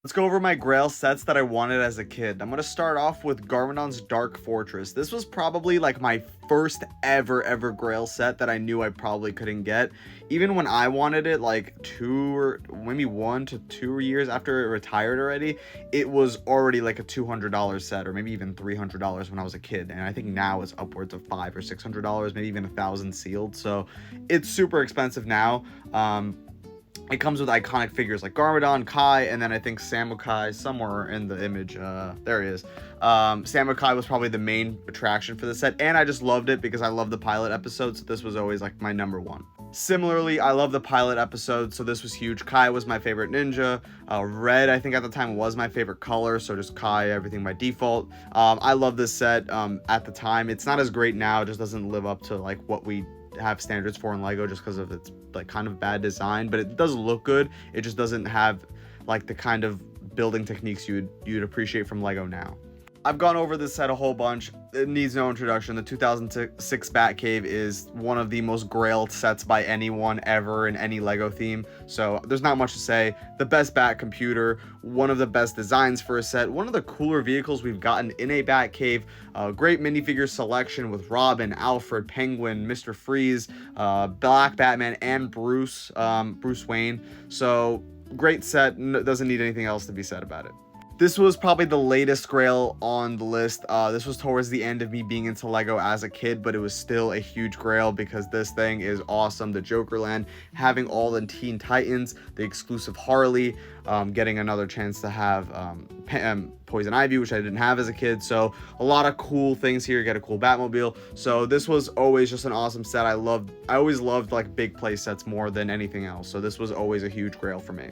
Let's go over my Grail sets that I wanted as a kid. I'm going to start off with Garmadon's Dark Fortress. This was probably like my first ever Grail set that I knew I probably couldn't get. Even when I wanted it like 1 to 2 years after it retired already, it was already like a $200 set or maybe even $300 when I was a kid. And I think now it's upwards of $500 or $600, maybe even 1,000 sealed. So it's super expensive now. It comes with iconic figures like Garmadon, Kai, and then I think Samukai somewhere in the image. There he is. Samukai was probably the main attraction for the set, and I just loved it because I love the pilot episodes. So this was always like my number one. Similarly, I love the pilot episode, so this was huge. Kai was my favorite ninja. Red, I think at the time, was my favorite color, so just Kai, everything by default. I love this set at the time. It's not as great now. It just doesn't live up to like what we have standards for in Lego just because of its like kind of bad design, but it does look good. It just doesn't have like the kind of building techniques you'd appreciate from Lego now. I've gone over this set a whole bunch. It needs no introduction. The 2006 Batcave is one of the most grailed sets by anyone ever in any Lego theme, so there's not much to say. The best Bat computer, one of the best designs for a set, one of the cooler vehicles we've gotten in a Batcave. Great minifigure selection with Robin, Alfred, Penguin, Mr. Freeze, Black Batman, and Bruce Wayne. So great set. Doesn't need anything else to be said about it. This was probably the latest Grail on the list. This was towards the end of me being into Lego as a kid, but it was still a huge Grail because this thing is awesome. The Jokerland, having all the Teen Titans, the exclusive Harley, getting another chance to have Poison Ivy, which I didn't have as a kid. So a lot of cool things here. Get a cool Batmobile. So this was always just an awesome set. I always loved like big play sets more than anything else. So this was always a huge Grail for me.